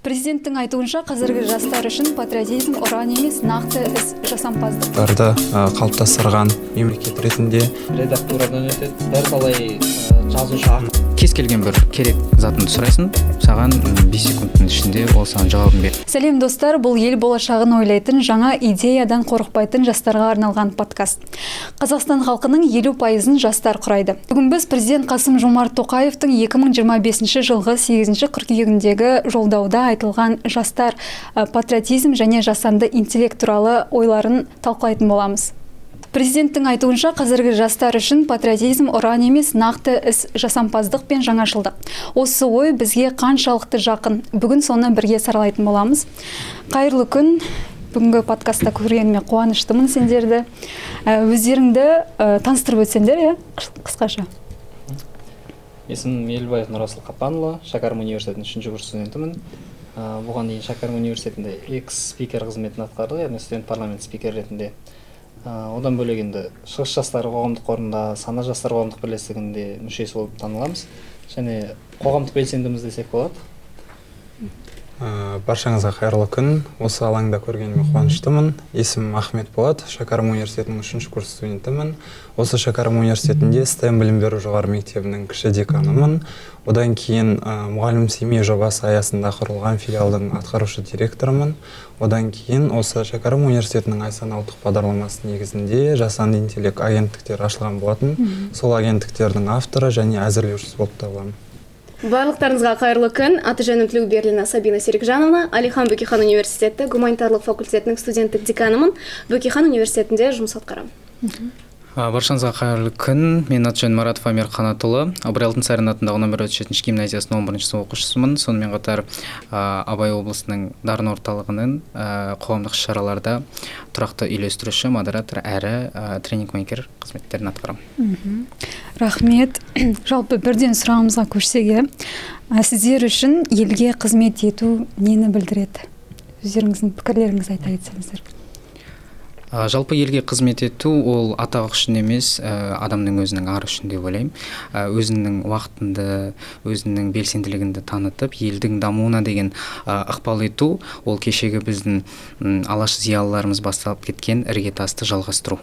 Президенттің айтуынша қазіргі жастар үшін патриотизм ұран емес, нақты іс жасампаздық. Қалыптастырған мемлекет ретінде редактурадан өтеді, бірталай жазушы кез келген бір керек затыңды сұрайсың, саған 5 секундтың ішінде ол саған жауабын береді. Сәлем достар, бұл ел болашағын ойлайтын, жаңа идеядан қорықпайтын жастарға арналған подкаст. Қазақстан халқының 50% жастар құрайды. Бүгін біз президент Қасым-Жомарт Тоқаевтың 2025 жылғы 8 қыркүйегіндегі жолдауда айтылған жастар патриотизм және жасанды интеллект туралы ойларын талқылайтын боламыз. Президенттің айтуынша қазіргі жастар үшін патриотизм ұран емес, нақты іс жасампаздық пен жаңашылдық. Осы ой бізге қаншалықты жақын. Бүгін соны бірге саралайтын боламыз. Қайырлы күн. Бүгінгі подкастта көргеніме қуаныштымын сендерді. Өздеріңді таныстырып өтсеңдер, қысқаша. Есімім Елубаев Нұрасыл Қапанұлы, Шәкәрім университетінің 3-ші курс студентімін. Бұған дейін Шәкәрім университетінде экс-спикер қызметін атқарды, яғни студент парламент спикер ретінде. Одан бөлек енді Шығыс жастары қоғамдық қорында, Сана жастар қоғамдық бірлестігінде мүшесі болып таныламыз. Және қоғамдық белсендіміз десек болады. Баршаңызға қайырлы күн. Осы алаңда көргеніме қуаныштымын. Есімім Ахмет Болат, Шәкәрім университетінің 3-ші курс студентімін. Осы Шәкәрім университетінде STEM білім беру жоғары мектебінің кіші деканымын. Одан кейін мұғалім семей жобасы аясында құрылған филиалдың атқарушы директорымын. Одан кейін осы Шәкәрім университетінің Айсан ұлттық бағдарламасы негізінде жасанды интеллект агенттіктері ашылған болатын. Сол агенттіктердің авторы және әзірлеушісі болып табыламын. Барлықтарыңызға қайырлы күн. Аты жөнім Тілеуберлина Сабина Серікжановна, Алихан Бөкейхан университеті гуманитарлық факультетінің студенттік деканымын. Бөкейхан университетінде жұмыс атқарамын. Баршаңызға қайырлы күн. Мен аты жөнім Маратов Амир Қанатұлы, Абырай Алтынсарин атындағы номер 37-ші гимназиясының 11-ші оқушысымын. Сонымен қатар Абай облысының Дарын орталығының қоғамдық шараларда тұрақты үйлестіруші, модератор әрі тренинг-мейкер қызметтерін атқарамын. Рахмет. Жалпы бірден сұрағымызға көшсек, сіздер үшін елге қызмет ету нені білдіреді? Өздеріңіздің пікірлеріңізді айта кетсеңіздер. Жалпы елге қызмет ету ол атақ үшін емес, адамның өзінің ары үшін деп ойлаймын. Өзінің уақытында, өзінің белсенділігінде танытып, елдің дамуына деген ықпал ету, ол кешегі біздің алаш зиялыларымыз басталып кеткен іргетасты жалғастыру.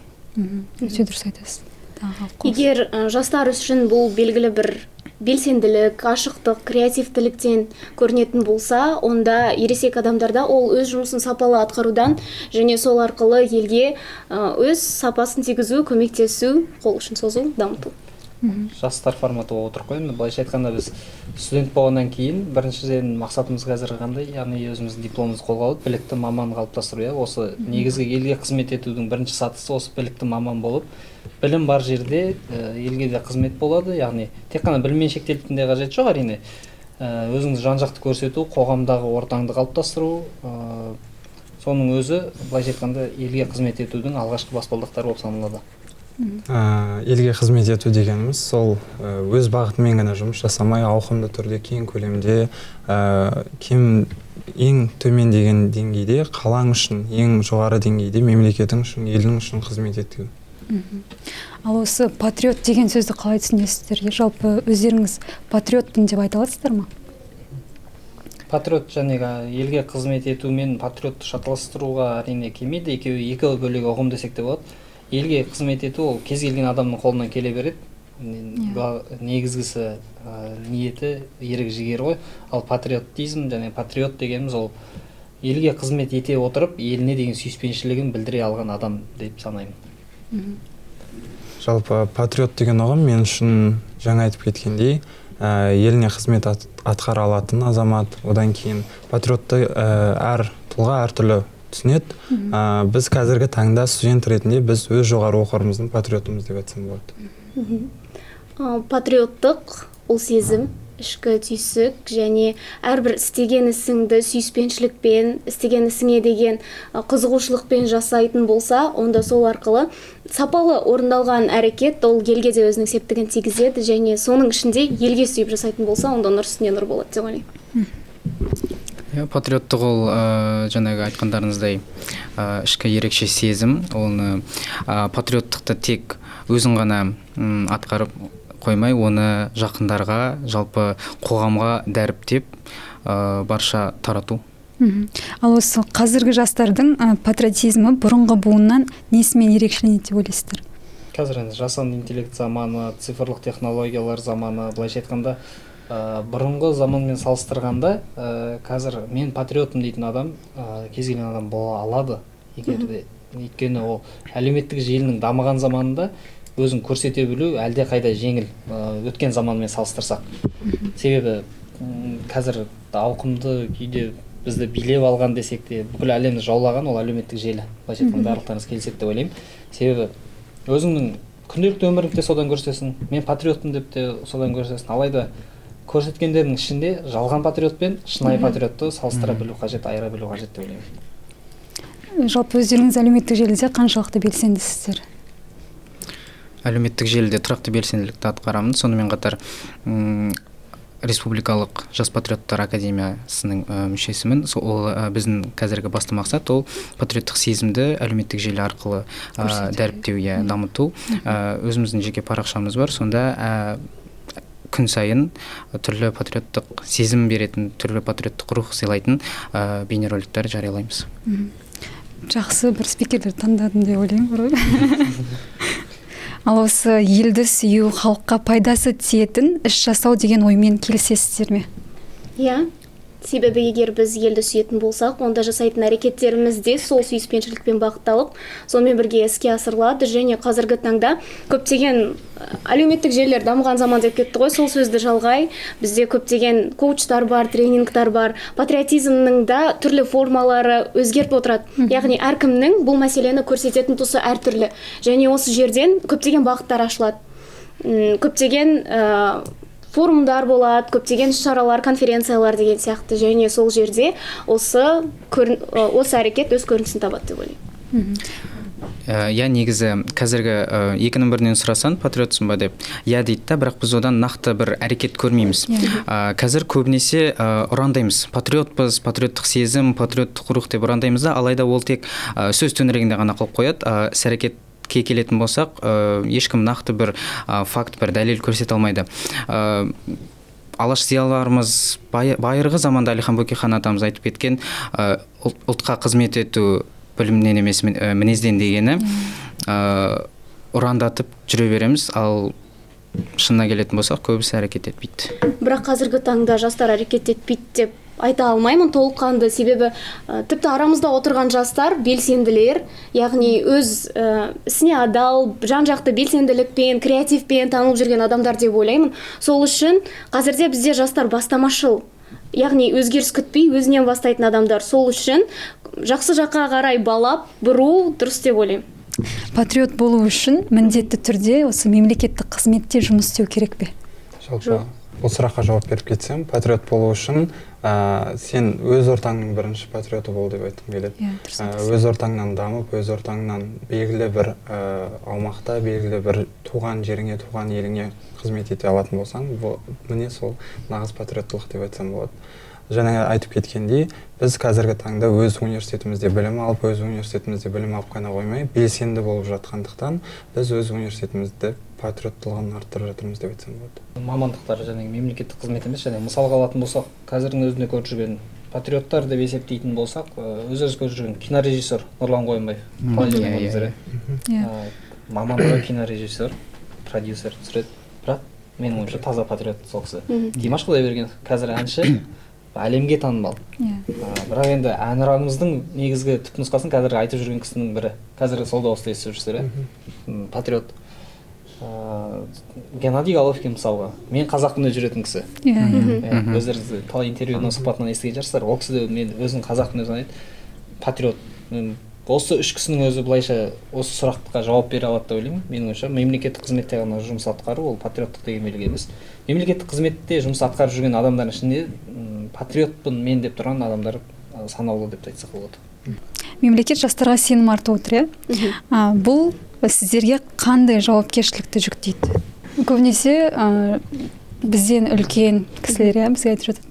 Өте дұрыс айтасыз. Егер жастар үшін бұл белгілі бір белсенділік, ашықтық, креативтіліктен көрінетін болса, онда ересек адамдарда ол өз жұмысын сапалы атқарудан және сол арқылы елге өз сапасын тигізу, көмектесу, қол ұшын созу, дамыту. Жастар форматы болып отырып қойын. Былайша айтқанда біз студент болғаннан кейін біріншіден мақсатымыз қазір қандай, яғни өзіміздің дипломымызды қолға алып, білікті маман қалыптастыру. Осы негізгі елге қызмет етудің бірінші сатысы осы білікті маман болып, білім бар жерде елге де қызмет болады. Яғни тек қана біліммен шектелетін де қажет жоқ, әрине. Өзіңізді жан-жақты көрсету, қоғамдағы ортаңды қалыптастыру, соның өзі былайша айтқанда елге қызмет етудің алғашқы баспалдақтары болып саналады. Елге қызмет ету дегеніміз сол өз бағытымен ғана жұмыс жасамай, ауқымды түрде кең көлемде, ең төмен деген деңгейде қалаң үшін, ең жоғары деңгейде мемлекетің үшін, елдің үшін қызмет ету. Ал осы патриот деген сөзді қалай түсінесіздер? Жалпы өздеріңіз патриотпын деп айта аласыздар ма? Патриот және елге қызмет ету мен патриотты шаталастыруға әрине келмейді. Екеуі екі бөлек ұғым десек те болады. Елге қызмет ету ол кез келген адамның қолынан келе береді. Негізгісі ниеті, ерік жігері ғой. Ал патриотизм және патриот дегеніміз ол елге қызмет ете отырып, еліне деген сүйіспеншілігін білдіре алған адам деп санаймын. Жалпы патриот деген ұғым мен үшін жаңа айтып кеткендей, еліне қызмет атқара алатын азамат. Одан кейін патриотты әр тұлға әртүрлі түсінеді. Біз қазіргі таңда студент ретінде біз өз жоғары оқу орнымыздың патриотымыз деп айтсам болады. Патриоттық ол сезім, ішкі түйсік және әрбір істеген ісіңді сүйіспеншілікпен, істеген ісіңе деген қызығушылықпен жасайтын болса, онда сол арқылы сапалы орындалған әрекет ол елге де өзінің септігін тигізеді және соның ішінде елге сүйіп жасайтын болса, онда нұр үстіне нұр болады деп ойлаймын. Патриоттық ол жаңағы айтқандарыңыздай ішкі ерекше сезім. Оны патриоттықты тек өзің ғана атқарып қоймай, оны жақындарға, жалпы қоғамға дәріптеп, барша тарату. Ал осы қазіргі жастардың патриотизмі бұрынғы буыннан несімен ерекшеленеді деп ойлайсыздар? Қазір енді жасанды интеллект заманы, цифрлық технологиялар заманы, былайша айтқанда бұрынғы заманмен салыстырғанда қазір мен патриотпын дейтін адам кез келген адам бола алады, өйткені ол әлеуметтік желінің дамыған заманында өзін көрсете білу әлде қайда жеңіл өткен заманмен салыстырсақ. Себебі қазір ауқымды күйде бізді билеп алған десек те, бүкіл әлемді жаулаған ол әлеуметтік желі. Былайша айтқанда барлықтарыңыз келіседі деп ойлаймын. Себебі өзіңнің күнделікті өміріңде содан көрсетесің, мен патриотпын деп те содан көрсетесің. Алайда көрсеткендердің ішінде жалған патриот пен шынайы патриотты салыстыра білу қажет, айыра білу қажет деп ойлаймын. Жалпы өздеріңіз әлеуметтік желіде қаншалықты белсендісіздер? Әлеуметтік желіде тұрақты белсенділікті атқарамын. Сонымен қатар Республикалық Жас патриоттар академиясының мүшесімін. Ол біздің қазіргі басты мақсат ол патриоттық сезімді әлеуметтік желі арқылы дәріптеу, дамыту. Өзіміздің жеке парақшамыз бар. Сонда күн сайын түрлі патриоттық сезім беретін, түрлі патриоттық рух сыйлайтын бейнероликтер жариялаймыз. Жақсы бір спикерлер таңдадым деп ойлаймын. Ал осы елді сүю, халыққа пайдасы тиетін іс жасау деген оймен келісесіздер ме? Иә, себебі егер біз елді сүйетін болсақ, онда жасайтын әрекеттеріміз де сол сүйіспеншілікпен бағытталып, сонымен бірге іске асырылады. Және қазіргі таңда көптеген әлеуметтік желілер дамыған заман деп кетті ғой, сол сөзді жалғай. Бізде көптеген коучтар бар, тренингтар бар. Патриотизмнің да түрлі формалары өзгеріп отырады. Яғни әркімнің бұл мәселені көрсететін тұсы әртүрлі. Және осы жерден көптеген бағыттар ашылады. Көптеген форумдар болады, көптеген шаралар, конференциялар деген сияқты. Және сол жерде осы әрекет өз көрінісін табады деп ойлаймын. Я негізі қазіргі екінің бірінен сұрасан патриотсың ба деп, я дейді да, бірақ біз одан нақты бір әрекет көрмейміз. Қазір көбінесе ұрандаймыз, патриотпыз, патриоттық сезім, патриоттық рух деп ұрандаймыз да, алайда ол тек сөз төңірегінде ғана қалып қояды. Іс-әрекет келетін болсақ, ешкім нақты бір факт, бір дәлел көрсете алмайды. Алаш зиялыларымыз байырғы заманда Әлихан Бөкейхан атамыз айтып кеткен, ұлтқа қызмет ету білімнен емес мінезден дегені, ұрандатып жүре береміз, ал шынына келетін болсақ, көбісі әрекет етпейді. Бірақ қазіргі таңда жастар әрекет етпейді деп айта алмаймын толыққанды, себебі тіпті арамызда отырған жастар белсенділер, яғни өз ісіне адал, жан-жақты белсенділікпен, креативпен танылып жүрген адамдар деп ойлаймын. Сол үшін қазірде бізде жастар бастамашыл, яғни өзгеріс күтпей өзінен бастайтын адамдар. Сол үшін жақсы жаққа қарай балап бұру дұрыс деп ойлаймын. Патриот болу үшін міндетті түрде осы мемлекеттік қызметте жұмыс істеу керек пе? Жалпы бұл сұраққа жауап беріп кетсем, патриот болу үшін сен өз ортаңның бірінші патриоты бол деп айтқым келеді. Өз ортаңнан дамып, өз ортаңнан белгілі бір аумақта, белгілі бір туған жеріңе, туған еліңе қызмет ете алатын болсаң, міне сол нағыз патриоттылық деп айтсам болады. Жаңа айтып кеткендей, біз қазіргі таңда өз университетімізде білім алып, өз университетімізде білім алып қана қоймай, белсенді болып жатқандықтан, біз өз университетімізді патриоттылығын арттырып жатырмыз деп айтсам болады. Мамандықтар және мемлекеттік қызмет емес, және мысалға алатын болсақ, қазірдің өзінде көріп жүрген патриоттар деп есептейтін болсақ, өзіңіз көріп жүрген кинорежиссер Нұрлан Қойынбаев. Мамандығы кинорежиссер, продюсер түсіреді. Бірақ менің ойымша таза патриот сол кісі. Димаш Құдайбергенов қазір әнші, әлемге танымал. Бірақ енді әнұранымыздың негізгі түпнұсқасын қазір айтып жүрген кісінің бірі. Қазір сол дауысты естіп жүрсіздер, патриот. Геннадий Головкин мысалға, мен қазақпын деп жүретін кісі. Өздеріңіз талай интервьюдің сұхбатынан естіген шығарсыздар. Ол кісі де мен өзінің қазақпын деп айтады. Патриот. Осы үш кісінің өзі былайша осы сұраққа жауап бере алады деп ойлаймын. Менің ойымша мемлекеттік қызметте ғана жұмыс атқару ол патриоттық деген белгі емес. Мемлекеттік қызметте жұмыс атқарып жүрген адамдардың ішінде патриотпын мен деп тұрған адамдар санаулы деп айтсақ болады. Мемлекет жастарға сенім артып отыр, бұл сіздерге қандай жауапкершілікті жүктейді? Көбінесе бізден үлкен кісілер, бізге айтып жатады,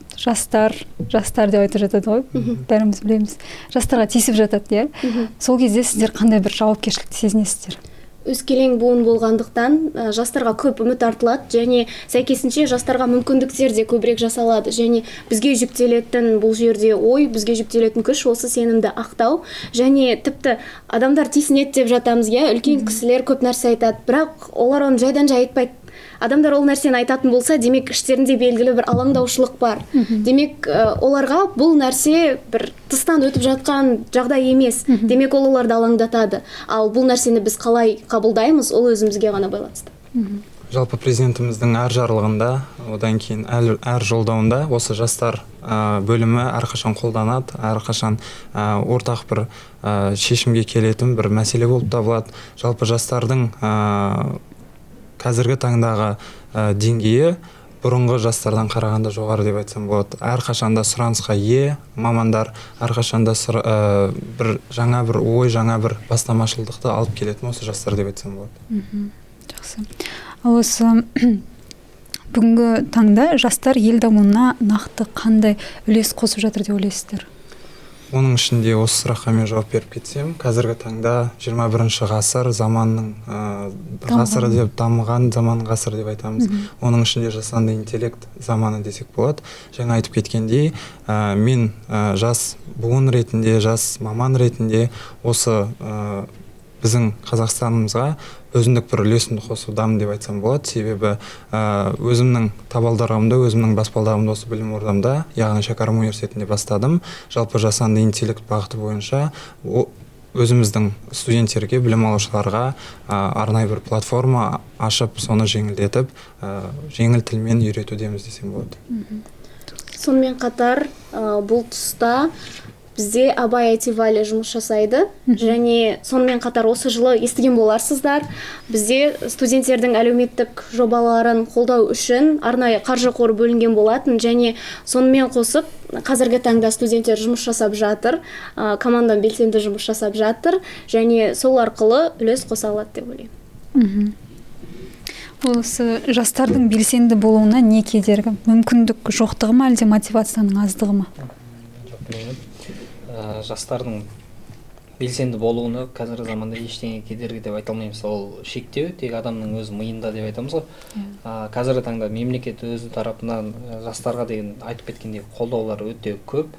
жастар деп айтып жатады ғой, бәріміз білеміз. Жастарға тиісіп жатады, сол кезде сіздер қандай бір жауапкершілікті сезінесіздер? өскелең буын болғандықтан жастарға көп үміт артылады және сәйкесінше жастарға мүмкіндіктер де көбірек жасалады және бізге жүктелетін бұл жерде ой, бізге жүктелетін күш осы сенімді ақтау және тіпті адамдар тисінеді деп жатамыз, үлкен кісілер көп нәрсе айтады, бірақ олар оны жайдан жай айтпайды. Адамдар ол нәрсені айтатын болса, демек іштерінде белгілі бір алаңдаушылық бар. Демек оларға бұл нәрсе бір тыстан өтіп жатқан жағдай емес. Демек ол оларды алаңдатады. Ал бұл нәрсені біз қалай қабылдаймыз, ол өзімізге ғана байланысты. Жалпы президентіміздің әр жарлығында, одан кейін әр жолдауында осы жастар бөлімі әрқашан қолданады, әрқашан ортақ бір шешімге келетін бір мәселе болып табылады. Жалпы жастардың қазіргі таңдағы деңгейі бұрынғы жастардан қарағанда жоғары деп айтсам болады. Әрқашанда сұранысқа ие мамандар, әрқашанда бір жаңа бір ой, жаңа бір бастамашылдықты алып келетін осы жастар деп айтсам болады. Жақсы. Ал осы бүгінгі таңда жастар ел дамуына нақты қандай үлес қосып жатыр деп ойлайсыздар? Оның ішінде осы сұраққа мен жауап беріп кетсем, қазіргі таңда 21 ғасыр заманның ғасыры деп дамыған заман ғасыр деп айтамыз. Оның ішінде жасанды интеллект заманы десек болады. Жаңа айтып кеткендей, мен жас буын ретінде, жас маман ретінде осы біздің Қазақстанымызға өзіндік бір үлесімді қосудамын деп айтсам болады. Себебі өзімнің табалдырығымды, өзімнің баспалдағымды осы білім ордамда, яғни Шәкәрім университетінде бастадым. Жалпы жасанды интеллект бағыты бойынша өзіміздің студенттерге, білім алушыларға арнайы бір платформа ашып, соны жеңілдетіп, жеңіл тілмен үйретудеміз десем болады. Сонымен қатар бұл тұста бізде Абай IT Valley жұмыс жасайды және сонымен қатар осы жылы естіген боларсыздар, бізде студенттердің әлеуметтік жобаларын қолдау үшін арнайы қаржы қоры бөлінген болатын және сонымен қосып қазіргі таңда студенттер жұмыс жасап жатыр, команда белсенді жұмыс жасап жатыр және сол арқылы үлес қоса алады деп ойлаймын. Осы жастардың белсенді болуына не кедергі? Мүмкіндік жоқтығы ма әлде мотивацияның аздығы ма? Жастардың белсенді болуына қазіргі заманда ештеңе кедергі деп айта алмаймыз. Ол шектеу тек адамның өз миында деп айтамыз ғой. Қазіргі таңда мемлекет өзі тарапынан жастарға деген айтып кеткендей қолдаулар өте көп.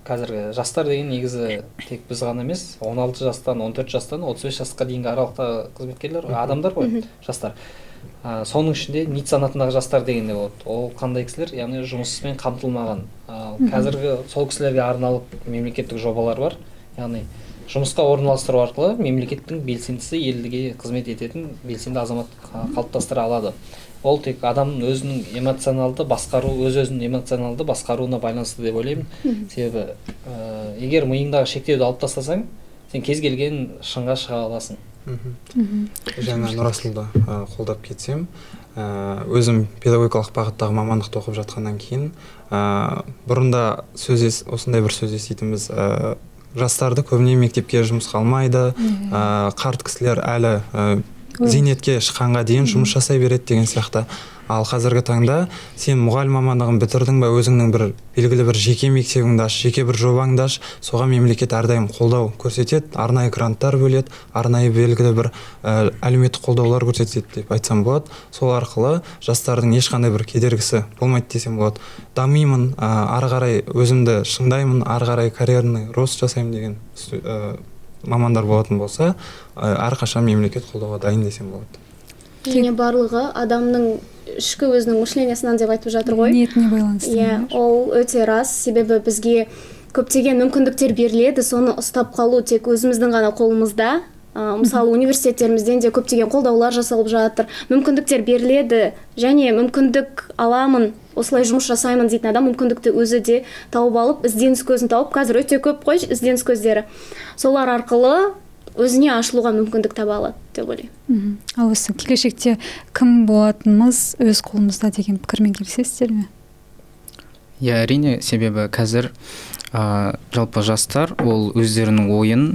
Қазіргі жастар деген негізі тек біз ғана емес, 16 жастан, 14 жастан, 35 жасқа дейінгі аралықта қызметкерлер, адамдар ғой, жастар. Соның ішінде НИТ санатындағы жастар дегенде болады. Ол қандай кісілер, яғни жұмыспен қамтылмаған. Қазіргі сол кісілерге арналып мемлекеттік жобалар бар. Яғни жұмысқа орналастыру арқылы мемлекеттің белсендісі елге қызмет ететін белсенді азамат қалыптастыра алады. Ол тек адамның өзінің эмоционалды басқару, өз-өзінің эмоционалды басқаруына байланысты деп ойлаймын. Себебі егер миыңдағы шектеуді алып тастасаң, сен кез келген шыңға шыға аласың. Жаңа Нұрасылды қолдап кетсем, өзім педагогикалық бағыттағы мамандықты оқып жатқаннан кейін бұрында осындай бір сөз еститінбіз, жастарды көбіне мектепке жұмысқа алмайды, қарт кісілер әлі зейнетке шыққанға дейін жұмыс жасай береді деген сияқты. Ал қазіргі таңда сен мұғалім мамандығын бітірдің ба, өзіңнің бір белгілі бір жеке мектебіңді аш, жеке бір жобаңды аш, соған мемлекет әрдайым қолдау көрсетеді, арнайы гранттар бөледі, арнайы белгілі бір әлеуметтік қолдаулар көрсетеді деп айтсам болады. Сол арқылы жастардың ешқандай бір кедергісі болмайды десем болады. Дамимын, ары қарай өзімді шыңдаймын, ары қарай карьерный рост жасаймын деген мамандар болатын болса, әрқашан мемлекет қолдауға дайын десем болады. Және барлығы адамның ішкі өзінің мышлениясынан деп айтып жатыр ғой. Ниетіне байланысты. Ол өте рас, себебі бізге көптеген мүмкіндіктер беріледі, соны ұстап қалу тек өзіміздің ғана қолымызда. Мысалы университеттерімізден де көптеген қолдаулар жасалып жатыр, мүмкіндіктер беріледі және мүмкіндік аламын, осылай жұмыс жасаймын дейтін адам мүмкіндікті өзі де тауып алып, ізденіс көзін тауып, қазір өте көп қой ізденіс көздері. Солар арқылы өзіне ашылуға мүмкіндік таба алады деп ойлаймын. Ал осы келешекте кім болатынымыз өз қолымызда деген пікірмен келісесіздер ме? Әрине, себебі қазір жалпы жастар ол өздерінің ойын,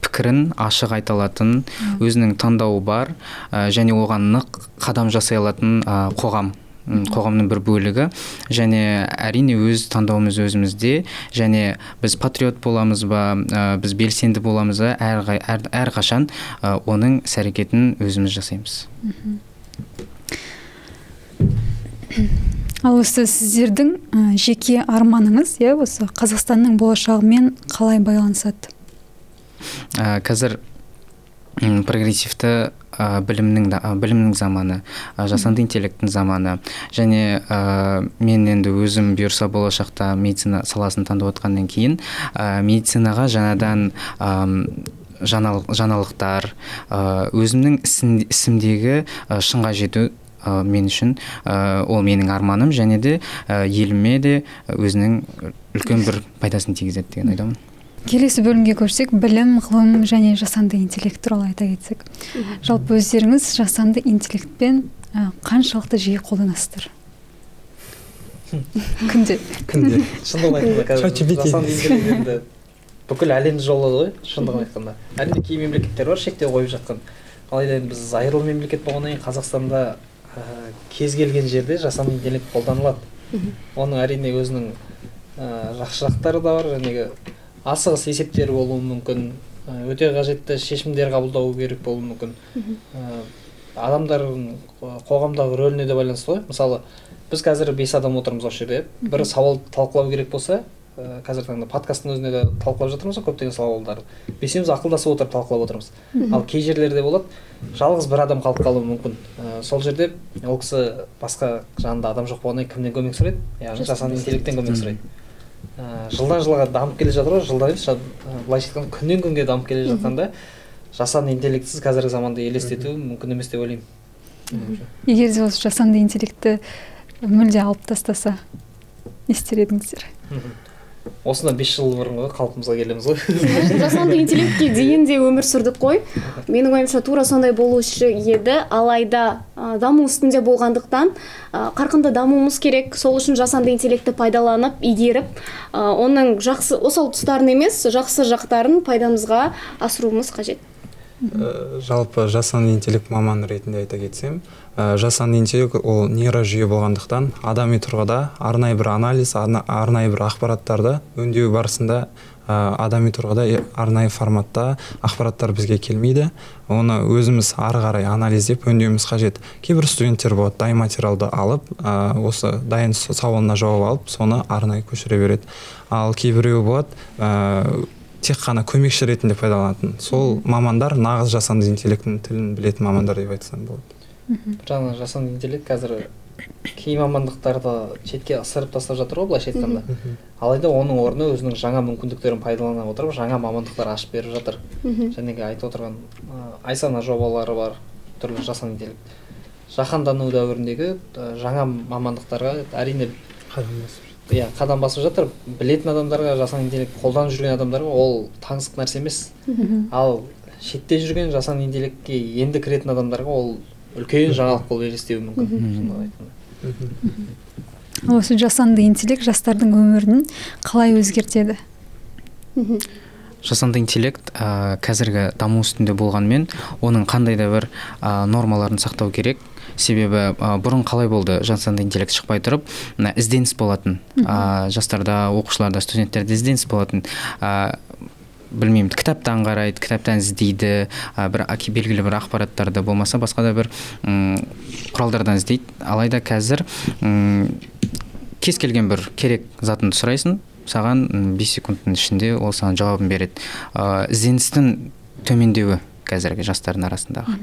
пікірін ашық айта алатын, өзінің таңдауы бар және оған нық қадам жасай алатын қоғам қоғамның бір бөлігі, және әрине өз таңдауымыз өзімізде, және біз патриот боламыз ба, біз белсенді боламыз ба, әрқашан оның іс-әрекетін өзіміз жасаймыз. Ал осы сіздердің жеке арманыңыз, осы Қазақстанның болашағымен қалай байланысады? Қазір прогрессивті білімнің заманы, жасанды интеллекттің заманы, және мен енді өзім бұйырса болашақта медицина саласын таңдап отқаннан кейін медицинаға жаңадан жаңалықтар, өзімнің ісімдегі шыңға жету мен үшін ол менің арманым, және де еліме де өзінің үлкен бір пайдасын тигізеді деген ойдамын. Келесі бөлімге көшсек, білім, ғылым және жасанды интеллект туралы айта кетсек. Жалпы өздеріңіз жасанды интеллектпен қаншалықты жиі қолданасыздар? Күнде. Шындығын айтқанда қазір жасанды интеллект енді бүкіл әлемді жаулады ғой, шындығын айтқанда. Әрине кей мемлекеттер бар шектеу қойып жатқан. Алайда біз зайырлы мемлекет болғаннан кейін Қазақстанда кез келген жерде жасанды интеллект қолданылады. Оның әрине өзінің жақсы жақтары да бар, және асығыс есептер болуы мүмкін, өте қажетті шешімдер қабылдау керек болуы мүмкін. Адамдардың қоғамдағы рөліне де байланысты ғой. Мысалы, біз қазір 5 адам отырмыз осы жерде. Бір сауал талқылау керек болса, қазір таңда подкасттың өзінде де талқылап жатырмыз, көптеген сауалдарды. Бесеуміз ақылдасып отырып талқылап отырмыз. Ал кей жерлерде болады, жалғыз бір адам қалып қалуы мүмкін. Сол жерде ол кісі басқа жанында адам жоқ болғаннан кімнен көмек сұрайды? Яғни жасанды интеллекттен көмек сұрайды. Жылдан жылға дамып келе жатыр ғой, жылдан былайша айтқанда күннен күнге дамып келе жатқанда жасанды интеллектсіз қазіргі заманда елестету мүмкін емес деп ойлаймын. Егер де осы жасанды интеллектті мүлде алып тастаса, не істер едіңіздер? Осында 5 жыл бұрынғы қалпымызға келеміз ғой. Жасанды интеллектке дейін де өмір сүрдік қой. Менің ойымша тура сондай болушы еді, алайда даму үстінде болғандықтан қарқынды дамуымыз керек. Сол үшін жасанды интеллектті пайдаланып, игеріп, оның жақсы осал тұстарын емес, жақсы жақтарын пайдамызға асыруымыз қажет. Жалпы жасанды интеллект маманы ретінде айта кетсем, жасанды интеллект ол нейрожүйе болғандықтан адами тұрғыда арнайы бір анализ, арнайы бір ақпараттарды өңдеу барысында адами тұрғыда арнайы форматта ақпараттар бізге келмейді. Оны өзіміз ары қарай анализдеп өңдеуіміз қажет. Кейбір студенттер болады, дайын материалды алып, осы дайын сауалына жауап алып, соны арнайы көшіре береді. Ал кейбіреуі болады, тек қана көмекші ретінде пайдаланатын. Сол мамандар нағыз жасанды интеллекттің тілін білетін мамандар деп айтсам болады. Жаңа жасанды интеллект қазір кей мамандықтарды шетке ысырып тастап жатыр ғой, былайша айтқанда. Алайда оның орнына өзінің жаңа мүмкіндіктерін пайдалана отырып, жаңа мамандықтар ашып беріп жатыр. Және айтып отырған айсана жобалары бар, түрлі жасанды интеллект. Жаһандану дәуіріндегі жаңа мамандықтарға әрине қадам басып жатыр. Білетін адамдарға, жасанды интеллект қолданып жүрген адамдарға ол таңсық нәрсе емес. Ал шетте жүрген жасанды интеллектке енді кіретін адамдарға ол үлкен жаңалық болып елестеуі мүмкін. Осы жасанды интеллект жастардың өмірін қалай өзгертеді? Жасанды интеллект қазіргі даму үстінде болғанмен, оның қандай да бір нормаларын сақтау керек. Себебі бұрын қалай болды, жасанды интеллект шықпай тұрып, ізденіс болатын. Жастарда, оқушыларда, студенттерде ізденіс болатын. Білмеймін, кітаптан қарайды, кітаптан іздейді, белгілі бір ақпараттарды болмаса, басқа да бір құралдардан іздейді. Алайда қазір кез келген бір керек затынды сұрайсың, саған 5 секундтың ішінде ол саған жауабын береді. Ізденістің төмендеуі қазіргі жастардың арасындағы.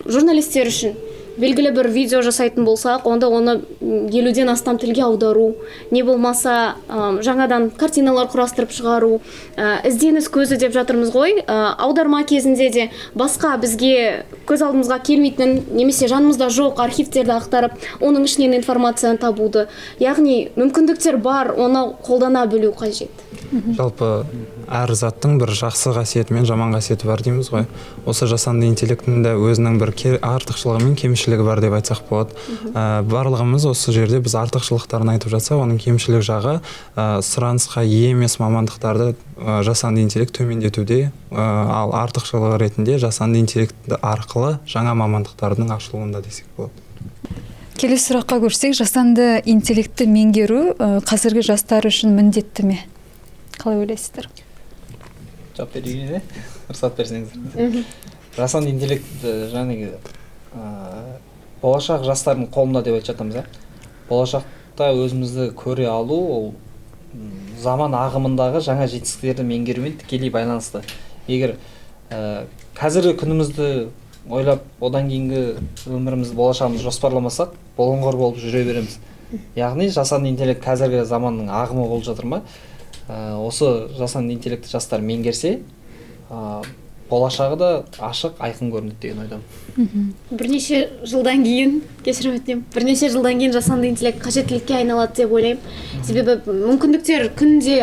Журналистер үшін белгілі бір видео жасайтын болсақ, онда оны 50-ден астам тілге аудару, не болмаса жаңадан картиналар құрастырып шығару, ізденіс көзі деп жатырмыз ғой. Аударма кезінде де басқа бізге көз алдымызға келмейтін, немесе жанымызда жоқ архивтерді ақтарып, оның ішінен информацияны табуды. Яғни мүмкіндіктер бар, оны қолдана білу қажет. Жалпы әр заттың бір жақсы қасиеті мен жаман қасиеті бар дейміз ғой. Осы жасанды интеллекттің де өзінің бір артықшылығы мен кемшілігі бар деп айтсақ болады. Барлығымыз осы жерде біз артықшылықтарын айтып жатсақ, оның кемшілік жағы сұранысқа ие емес мамандықтарды жасанды интеллект төмендетуде, ал артықшылығы ретінде жасанды интеллект арқылы жаңа мамандықтардың ашылуында десек болады. Келесі сұраққа көрсек, жасанды интеллектті меңгеру қазіргі жастар үшін міндетті ме? Қалай ойлайсыздар? Жауап берейін, рұқсат берсеңіздер. Жасанды интеллект жаңағы болашақ жастардың қолында деп айтып жатамыз. Болашақта өзімізді көре алу ол заман ағымындағы жаңа жетістіктерді меңгерумен тікелей байланысты. Егер қазіргі күнімізді ойлап, одан кейінгі өмірімізді, болашағымызды жоспарламасақ, болыңғыр болып жүре береміз. Яғни жасанды интеллект қазіргі заманның ағымы болып жатыр ма? Осы жасанды интеллектті жастар меңгерсе, болашағы да ашық, айқын көрінеді деген ойдамын. Бірнеше жылдан кейін, кешірім өтінемін, бірнеше жылдан кейін жасанды интеллект қажеттілікке айналады деп ойлаймын. Себебі мүмкіндіктер күнде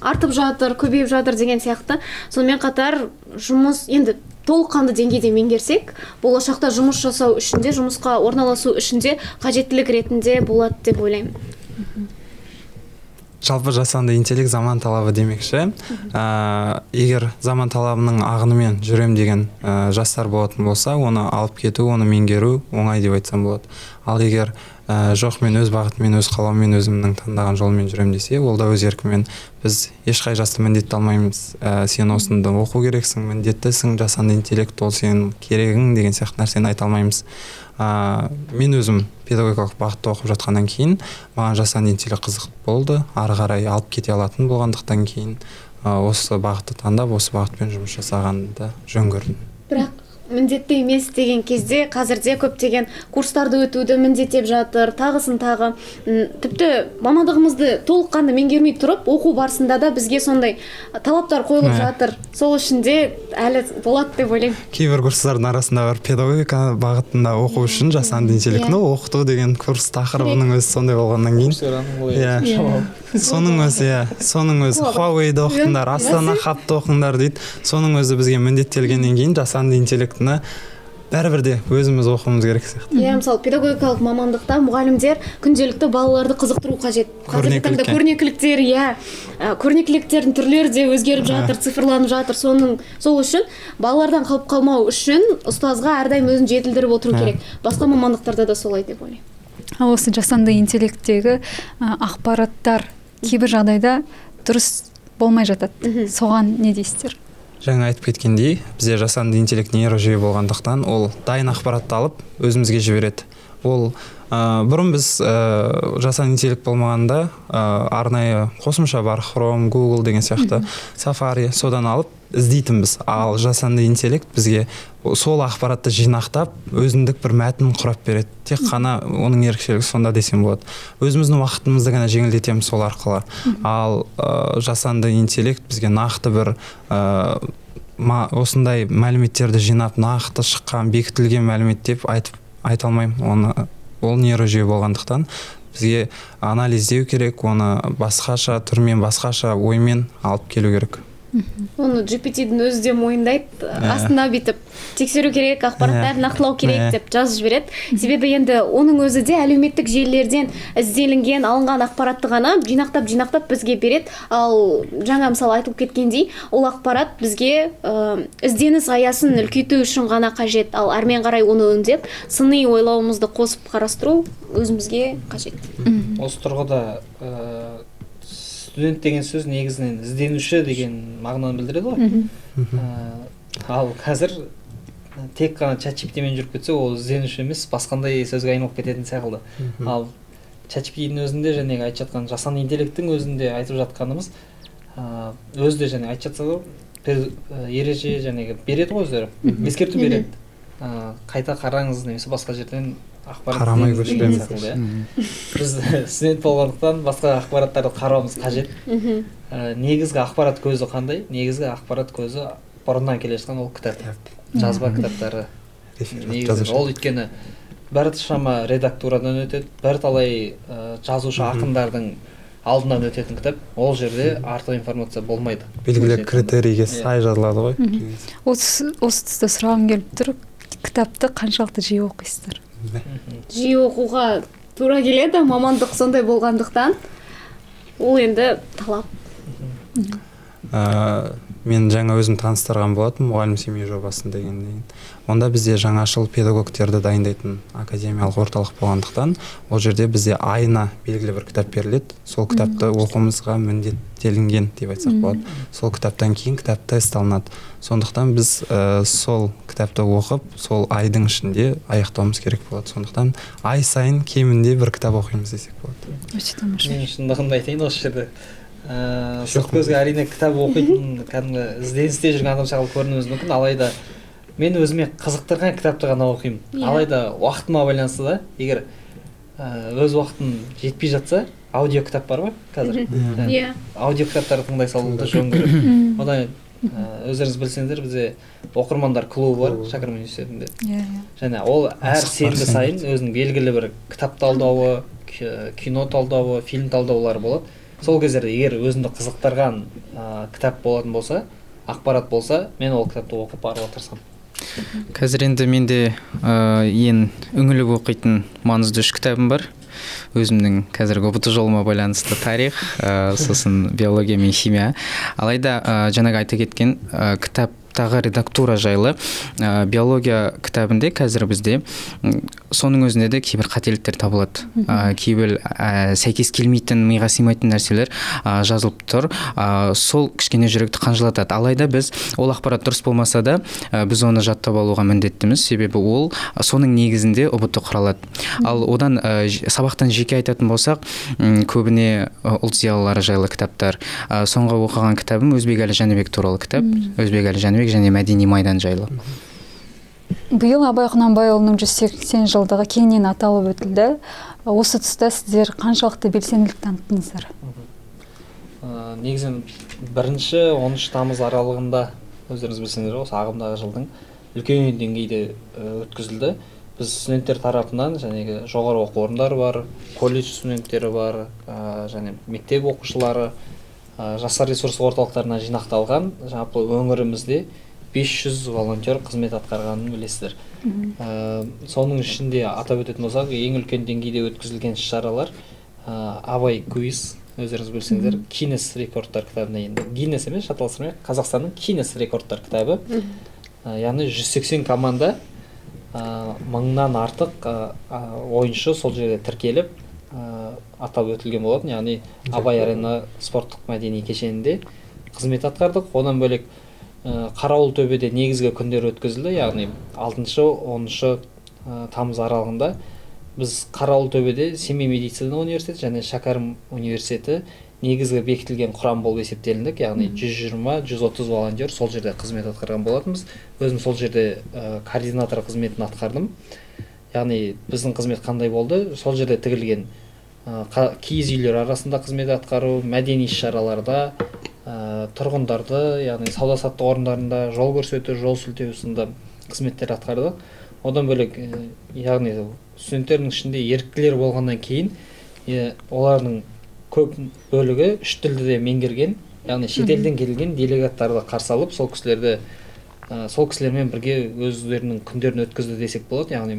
артып жатыр, көбейіп жатыр деген сияқты. Сонымен қатар жұмыс енді толыққанды деңгейде меңгерсек, болашақта жұмыс жасау үшін де, жұмысқа орналасу үшін де қажеттілік ретінде болады деп ойлаймын. Жалпы жасанды интеллект заман талабы демекші. Егер заман талабының ағынымен жүрем деген жастар болатын болса, оны алып кету, оны меңгеру оңай деп айтсам болады. Ал егер жоқ, мен өз бағытыммен, өз қалауыммен, өзімнің таңдаған жолмен жүрем десе, ол да өз еркімен. Біз ешқай жасты міндетті алмаймыз. Сен осында оқу керексің, міндеттісің, жасанды интеллект ол сенің керегің деген сияқты нәрсені айта алмаймыз. Мен өзім педагогикалық бағытта оқып жатқаннан кейін маған жасанды интеллект қызық болды. Ары қарай алып кете алатын болғандықтан кейін осы бағытты таңдап, осы бағытпен жұмыс жасағанды жөн көрдім. Бірақ міндетті емес деген кезде қазірде көптеген курстарды өтуді міндеттеп жатыр, тағысын тағы. Тіпті мамандығымызды толыққанды меңгермей тұрып, оқу барысында да бізге сондай талаптар қойылып жатыр. Сол үшін де әлі болады деп ойлаймын. Кейбір курстардың арасында бар педагогика бағытында оқу үшін жасанды интеллектіні оқыту деген курс тақырыбының өзі сондай болғаннан кейін. Соның өзі Huawei-ді оқыңдар, Астана хабты оқыңдар дейді. Соның өзі бізге міндеттелгеннен кейін жасанды интеллектіні бәрібір де өзіміз оқуымыз керек сияқты. Мысалы педагогикалық мамандықта мұғалімдер күнделікті балаларды қызықтыру қажет. Көрнекіліктер, көрнекіліктердің түрлері де өзгеріп жатыр, цифрланып жатыр. Сол үшін балалардан қалып қалмау үшін ұстазға әрдайым өзін жетілдіріп отыру керек. Басқа мамандықтарда да солай деп ойлаймын. Ал осы жасанды интеллекттегі ақпараттар кейбір жағдайда дұрыс болмай жатады. Соған не дейсіздер? Жаңа айтып кеткендей, бізде жасанды интеллект нейрожүйе болғандықтан ол дайын ақпаратты алып өзімізге жібереді. Ол бұрын біз жасанды интеллект болмағанда арнайы қосымша бар, Chrome, Google деген сияқты, Safari, содан алып іздейтінбіз. Ал жасанды интеллект бізге сол ақпаратты жинақтап, өзіндік бір мәтін құрап береді. Тек қана оның ерекшелігі сонда десем болады. Өзіміздің уақытымызды ғана жеңілдетеміз сол арқылы. Ал жасанды интеллект бізге нақты бір осындай мәліметтерді жинап, нақты шыққан, бекітілген мәлімет деп айта алмаймын. Ол нейрожүйе болғандықтан бізге анализдеу керек, оны басқаша түрмен, басқаша оймен алып келу керек. Оны GPT-дің өзі де мойындайды, астына бүйтіп тексеру керек, ақпараттарды нақтылау керек деп жазып жібереді. Себебі енді оның өзі де әлеуметтік желілерден ізделінген, алынған ақпаратты ғана жинақтап бізге береді. Ал жаңа мысалы айтылып кеткендей, ол ақпарат бізге ізденіс аясын үлкейту үшін ғана қажет. Ал әрмен қарай оны өңдеп, сыни ойлауымызды қосып қарастыру өзімізге қажет. Осы тұрғыда студент деген сөз негізінен ізденуші деген мағынаны білдіреді ғой. Ал қазір тек қана ChatGPT-мен жүріп кетсе, ол ізденуші емес, басқандай сөзге айналып кететін сияқты. Ал ChatGPT-дің өзінде және айтып жатқан жасанды интеллекттің өзінде айтып жатқанымыз өзі де және айтып жатса ереже және береді ғой өздері, ескерту береді. Қайта қараңыз немесе басқа жерден қарамай көшпеңіз. Біз студент болғандықтан басқа ақпараттарды қарауымыз қажет. Негізгі ақпарат көзі қандай? Негізгі ақпарат көзі бұрыннан келе жатқан ол кітап, жазба кітаптары. Ол өйткені біршама редактурадан өтеді, бірталай жазушы ақындардың алдынан өтетін кітап. Ол жерде артық информация болмайды. Белгілі критерийге сай жазылады ғой. Осы тұста сұрағым келіп тұр, кітапты қаншалықты жиі оқисыздар? Жиі оқуға тура келеді, мамандық сондай болғандықтан. Ол енді талап. мен жаңа өзім таныстырған болатынмын мұғалім семей жобасын дегеннен. Онда бізде жаңашыл педагогтерді дайындайтын академиялық орталық болғандықтан, ол жерде бізде айына белгілі бір кітап беріледі. Сол кітапты оқуымызға міндеттелінген деп айтсақ болады. Сол кітаптан кейін кітап тест алынады. Сондықтан біз сол кітапты оқып, сол айдың ішінде аяқтауымыз керек болады. Сондықтан ай сайын кемінде бір кітап оқимыз десек болады. Мен шындығында айтайын осы жерде. Сырт көзге әрине кітап оқитын, кәдімгі ізденісте жүрген адам секілді көрінуіміз мүмкін, алайда мен өзіме қызықтырған кітапты ғана оқимын. Алайда уақытыма байланысты да, егер өз уақытым жетпей жатса, аудио кітап бар ма қазір? Аудио кітаптарды тыңдай салуды жөн көріп. Одан өздеріңіз білсеңіздер, бізде оқырмандар клубы бар Шәкәрім университетінде. Және ол әр сенбі сайын өзінің белгілі бір кітап талдауы, кино талдауы, фильм талдаулары болады. Сол кездерде егер өзімді қызықтырған кітап болатын болса, ақпарат болса, мен ол кітапты оқып баруға тырысамын. Қазір енді менде ең үңіліп оқитын маңызды 3 кітабым бар. Өзімнің қазіргі ұбт жолыма байланысты тарих, сосын биология мен химия. Алайда жаңағы айта кеткен кітаптағы редактура жайлы биология кітабында қазір бізде соның өзінде де кейбір қателіктер табылады. Кейбір сәйкес келмейтін, миға сыймайтын нәрселер жазылып тұр. Сол кішкене жүректі қанжылатады. Алайда біз ол ақпарат дұрыс болмаса да, біз оны жаттап алуға міндеттіміз. Себебі ол соның негізінде ұбт құралады. Ал одан сабақтан жеке айтатын болсақ, көбіне ұлт зиялылары жайлы кітаптар. Соңғы оқыған кітабым Өзбекәлі Жәнібек туралы кітап. Өзбекәлі Жәнібек және мәдени майдан жайлы. Биыл Абай Құнанбайұлының 180 жылдығы кеңінен аталып өтілді. Осы тұста сіздер қаншалықты белсенділік таныттыңыздар? Негізін 1-13 тамыз аралығында өздеріңіз білсеңіздер, осы ағымдағы жылдың үлкен деңгейде өткізілді. Біз студенттер тарапынан және жоғары оқу орындары бар, колледж студенттері бар, және мектеп оқушылары, жастар ресурс орталықтарына жинақталған, жалпы өңірімізде 500 волонтер қызмет атқарғанын білесіздер. Соның ішінде атап өтетін болсақ, ең үлкен деңгейде өткізілген шаралар Абай квиз, өздеріңіз білсеңіздер, Гиннес рекордтар кітабына енді. Гиннес емес, шаталыстырмай, Қазақстанның Гиннес рекордтар кітабы. Яғни 180 команда, 1000-нан артық ойыншы сол жерде тіркеліп атап өтілген болатын. Яғни Абай арена спорттық мәдени кешенінде қызмет атқардық. Одан бөлек Қарауыл төбеде негізгі күндер өткізілді, яғни 6-10 тамыз аралығында біз Қарауыл төбеде Семей медицина университеті және Шәкәрім университеті негізгі бекітілген құрам болып есептеліндік, яғни 120-130 волонтер сол жерде қызмет атқарған болатынбыз. Өзім сол жерде координатор қызметін атқардым. Яғни біздің қызмет қандай болды? Сол жерде тігілген киіз үйлер арасында қызмет атқару, мәдени іс-шараларда, тұрғындарды, яғни сауда-саттық орындарында жол көрсету, жол сілтеу сынды қызметтер атқардық. Одан бөлек, яғни студенттердің ішінде еріктілер болғаннан кейін, олардың көп бөлігі 3 тілді де меңгерген, яғни шетелден келген делегаттарды қарсы алып, сол кісілермен бірге өздерінің күндерін өткізді десек болады. Яғни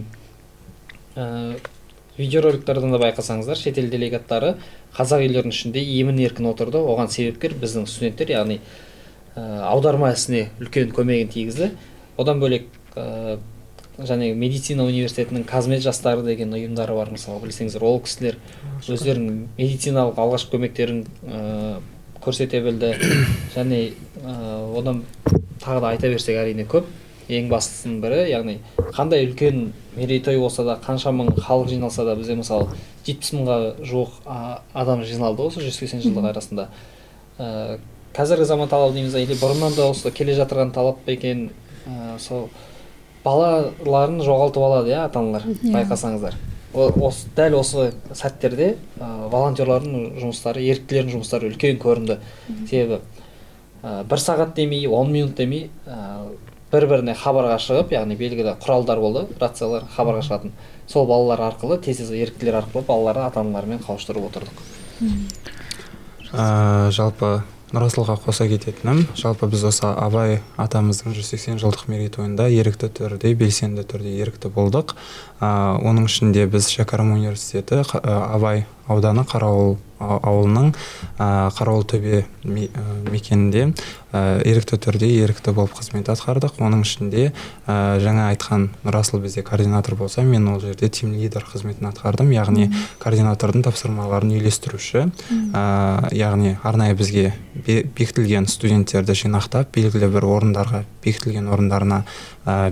видеороликтардан да байқасаңыздар, шетел делегаттары қазақ үйлерінің ішінде емін-еркін отырды. Оған себепкер біздің студенттер, яғни аударма ісіне үлкен көмегін тигізді. Одан бөлек және медицина университетінің Қазмет жастары деген ұйымдары бар, мысалы білсеңіздер, ол кісілер өздерінің медициналық алғашқы көмектерін көрсете білді. Және одан тағы да айта берсек әрине көп. Ең бастысының бірі, яғни қандай үлкен мерейтой болса да, қанша мың халық жиналса да, бізде мысалы 70 мыңға жуық адам жиналды осы 180 жылдық арасында. Қазіргі заман талабы дейміз, или бұрыннан да осы келе жатырған талап па екен, сол балаларын жоғалтып алады, ата-аналар, байқасаңыздар. Дәл осы сәттерде волонтерлардың жұмыстары, еріктілердің жұмыстары үлкен көрінді. Себебі 1 сағат демей, 10 минут демей, бір-біріне хабарға шығып, яғни белгілі құралдар болды, рациялар хабарға шығатын. Сол балалар арқылы, тез еріктілер арқылы балаларды ата-аналарымен қауыштырып отырдық. Жалпы Нұрасылға қоса кететінім, жалпы біз осы Абай атамыздың 180 жылдық мерейтойында ерікті түрде, белсенді түрде ерікті болдық. Оның ішінде біз Шәкәрім университеті, Абай ауданы Қарауыл ауылының Қарауылтөбе мекенінде ерікті түрде ерікті болып қызмет атқардық. Оның ішінде жаңа айтқан Расыл бізде координатор болса, мен ол жерде тим лидер қызметін атқардым, яғни координатордың тапсырмаларын үйлестіруші, яғни арнайы бізге бекітілген студенттерді жинақтап, белгілі бір орындарға, бекітілген орындарына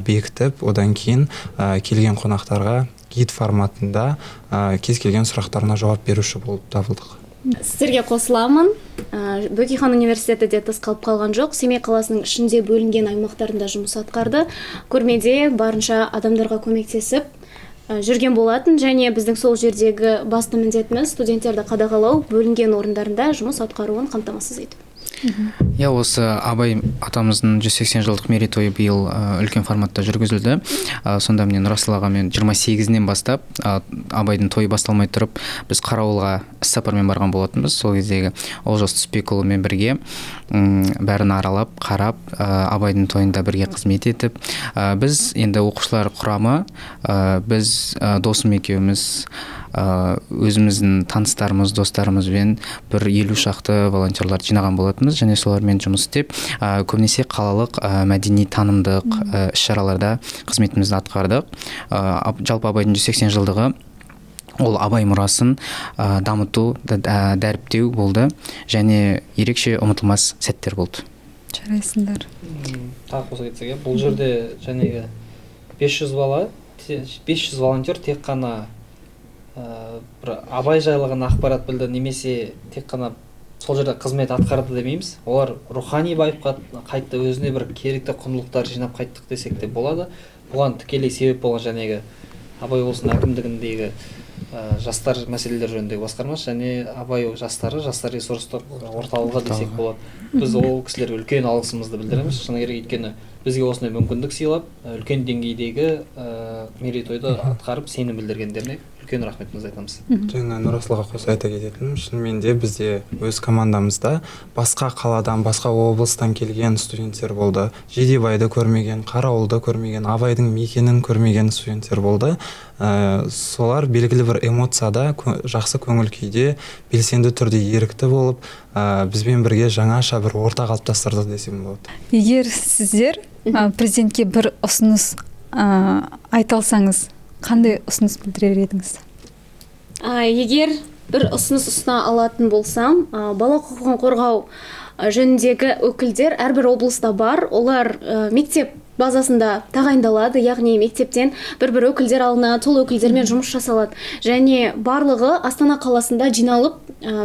бекітіп, одан кейін келген қонақтарға гид форматында кез келген сұрақтарына жауап беруші болып табылдық. Сіздерге қосыламын. Бөкейхан университеті де тыс қалып қалған жоқ. Семей қаласының ішінде бөлінген аймақтарында жұмыс атқарды. Көрмеде барынша адамдарға көмектесіп жүрген болатын, және біздің сол жердегі басты міндетіміз студенттерді қадағалау, бөлінген орындарында жұмыс атқаруын қамтамасыз ету. Иә, осы Абай атамыздың 180 жылдық мерейтойы биыл үлкен форматта жүргізілді. Сонда мен Расыл ағамен 28-нен бастап Абайдың тойы басталмай тұрып, біз Қарауылға іс-сапармен барған болатынбыз. Сол кездегі Олжас Түспекұлымен бірге бәрін аралап, қарап, Абайдың тойында бірге қызмет етіп, біз енді оқушылар құрамы, біз досым екеуміз өзіміздің таныстарымыз, достарымызбен бір 50 шақты волонтерлар жинаған болатынбыз, және солармен жұмыс істеп, көбінесе қалалық мәдени танымдық іс-шараларда қызметімізді атқардық. Жалпы Абайдың 180 жылдығы ол Абай мұрасын дамыту, дәріптеу болды, және ерекше ұмытылмас сәттер болды. Жарайсыңдар. Тағы қоса кетсек, бұл жерде жәнегі 500 волонтер тек қана бір Абай жайлаған ақпарат білді, немесе тек қана сол жерде қызмет атқарды демейміз. Олар рухани байыпқа қайтты, өзіне бір керекті құндылықтар жинап қайттық десек те болады. Бұған тікелей себеп болған жәнегі Абай облысының әкімдігіндегі жастар мәселелер жөніндегі басқармасы және Абай жастар ресурстық орталығы десек болады. Біз ол кісілерге үлкен алғысымызды білдіреміз. Шыны керек, өйткені бізге осындай мүмкіндік сыйлап, үлкен деңгейдегі мерейтойды атқарып, сенім білдіргендеріне үлкен рахметімізді айтамыз. Жаңа Нұрасылға қоса айта кететінім, шынымен де бізде өз командамызда басқа қаладан, басқа облыстан келген студенттер болды. Жидебайды көрмеген, Қарауылды көрмеген, Абайдың мекенін көрмеген студенттер болды. Солар белгілі бір эмоцияда, жақсы көңіл күйде, белсенді түрде ерікті болып, бізбен бірге жаңаша бір орта қалыптастырды десем болады. Егер сіздер президентке бір ұсыныс айта алсаңыз, қандай ұсыныс білдірер едіңіз? Егер бір ұсыныс ұсына алатын болсам, бала құқығын қорғау жөніндегі өкілдер әрбір облыста бар. Олар мектеп базасында тағайындалады, яғни мектептен бір өкілдер алынады, сол өкілдермен жұмыс жасалады. Және барлығы Астана қаласында жиналып,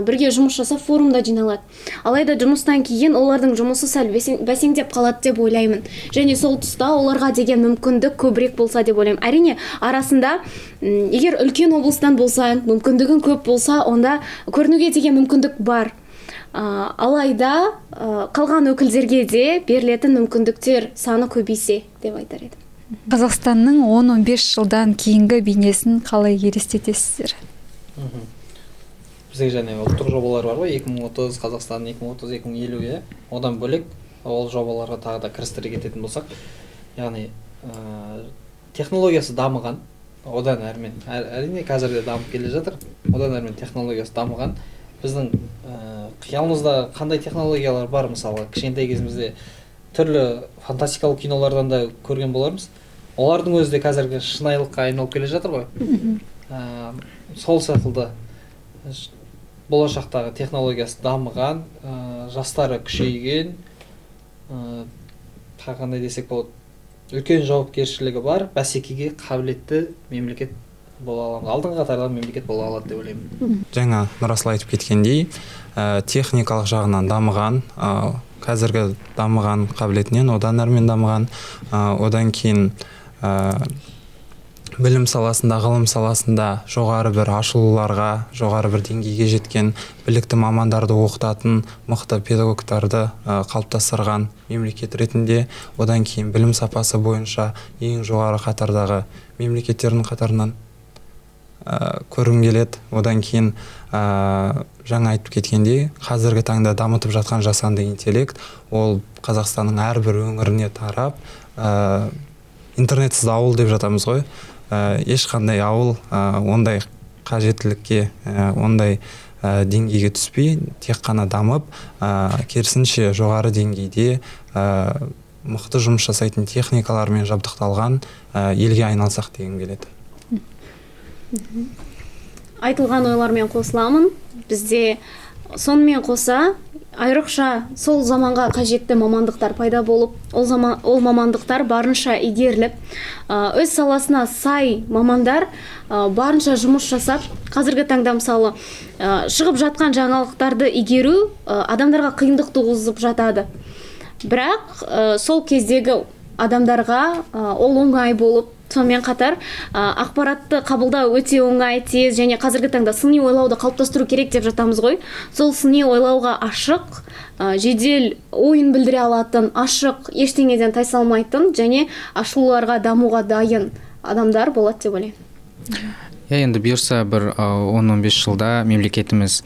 бірге жұмыс жасап, форумда жиналады. Алайда жұмыстан кейін олардың жұмысы сәл бәсеңдеп қалады деп ойлаймын. Және сол тұста оларға деген мүмкіндік көбірек болса деп ойлаймын. Әрине, арасында егер үлкен облыстан болса, мүмкіндігін көп болса, онда көрінуге деген мүмкіндік бар. Алайда қалған өкілдерге де берілетін мүмкіндіктер саны көбейсе деп айтар едім. Қазақстанның 10-15 жылдан кейінгі бейнесін қалай елестетесіздер? Бізде және ұлттық жобалар бар ғой, 2030 Қазақстан 2030-2050-ге. Одан бөлек ол жобаларға тағы да кірістіре кететін болсақ, яғни технологиясы дамыған, одан әрмен, әрине қазірде дамып келе жатыр, одан әрмен технологиясы дамыған. Біздің қиялымызда қандай технологиялар бар, мысалы, кішкентай кезімізде түрлі фантастикалық кинолардан да көрген болармыз. Олардың өзі де қазіргі шынайылыққа айналып келе жатыр ғой. Сол секілді болашақтағы технологиясы дамыған, жастары күшейген, қандай десек болады, үлкен жауапкершілігі бар, бәсекеге қабілетті мемлекет бола аламыз, алдыңғы қатардан мемлекет бола алады деп ойлаймын. Жаңа Нұрасыл айтып кеткендей, техникалық жағынан дамыған, қазіргі дамыған қабілетінен одан әрмен дамыған, одан кейін білім саласында, ғылым саласында жоғары бір ашылуларға, жоғары бір деңгейге жеткен, білікті мамандарды оқытатын, мықты педагогтарды қалыптастырған мемлекет ретінде, одан кейін білім сапасы бойынша ең жоғары қатардағы мемлекеттердің қатарынан көргім келеді. Одан кейін жаңа айтып кеткендей, қазіргі таңда дамытып жатқан жасанды интеллект, ол Қазақстанның әрбір өңіріне тарап, интернетсіз ауыл деп жатамыз ғой. Ешқандай ауыл ондай қажеттілікке, ондай деңгейге түспей, тек қана дамып, керісінше жоғары деңгейде мықты жұмыс жасайтын техникалармен жабдықталған елге айналсақ деген келеді. Айтылған ойлармен қосыламын. Бізде сонымен қоса айрықша сол заманға қажетті мамандықтар пайда болып, ол мамандықтар барынша игеріліп, өз саласына сай мамандар барынша жұмыс жасап, қазіргі таңда мысалы шығып жатқан жаңалықтарды игеру адамдарға қиындық туғызып жатады. Бірақ сол кездегі адамдарға ол оңай болып, сонымен қатар ақпаратты қабылдау өте оңай, тез және қазіргі таңда сыни ойлауды қалыптастыру керек деп жатамыз ғой. Сол сыни ойлауға ашық, жедел ойын білдіре алатын, ашық, ештеңеден тайсалмайтын және ашылуларға, дамуға дайын адамдар болады деп ойлаймын. Енді бұйырса бір 10-15 жылда мемлекетіміз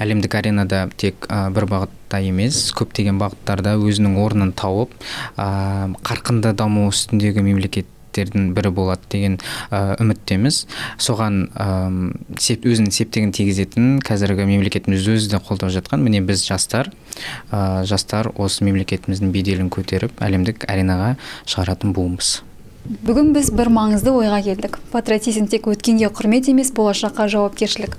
әлемдік аренада тек бір бағытта емес, көптеген бағыттарда өзінің орнын тауып, қарқынды даму үстіндегі мемлекеттердің бірі болады деген үміттеміз. Соған өзінің септігін тигізетін қазіргі мемлекетіміз өзі де қолдап жатқан. Міне біз жастар осы мемлекетіміздің беделін көтеріп, әлемдік аренаға шығаратын буынбыз. Бүгін біз бір маңызды ойға келдік. Патриотизм тек өткенге құрмет емес, болашаққа жауапкершілік.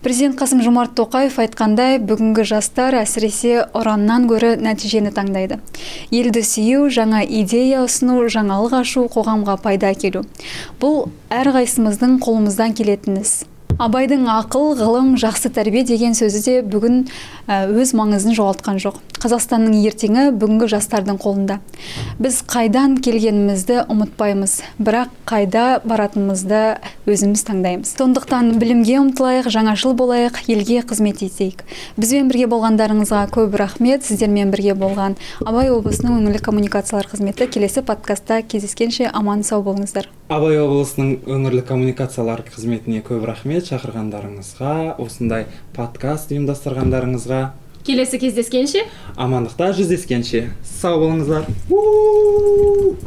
Президент Қасым-Жомарт Тоқаев айтқандай, бүгінгі жастар әсіресе ұраннан гөрі нәтижені таңдайды. Елді сүю, жаңа идея ұсыну, жаңалық ашу, қоғамға пайда әкелу. Бұл әрқайсымыздың қолымыздан келетін іс. Абайдың ақыл, ғылым, жақсы тәрбие деген сөзі де бүгін өз маңызын жоғалтқан жоқ. Қазақстанның ертеңі бүгінгі жастардың қолында. Біз қайдан келгенімізді ұмытпаймыз, бірақ қайда баратынымызды өзіміз таңдаймыз. Сондықтан білімге ұмтылайық, жаңашыл болайық, елге қызмет етейік. Бізбен бірге болғандарыңызға көп рахмет. Сіздермен бірге болған Абай облысының өңірлік коммуникациялар қызметі келесі подкастта кездескенше аман сау болыңыздар. Абай облысының өңірлік коммуникациялар қызметіне көп рахмет. Шақырғандарыңызға, осындай подкаст ұйымдастырғандарыңызға. Келесі кездескенше, Амандықта жүздескенше. Сау болыңыздар.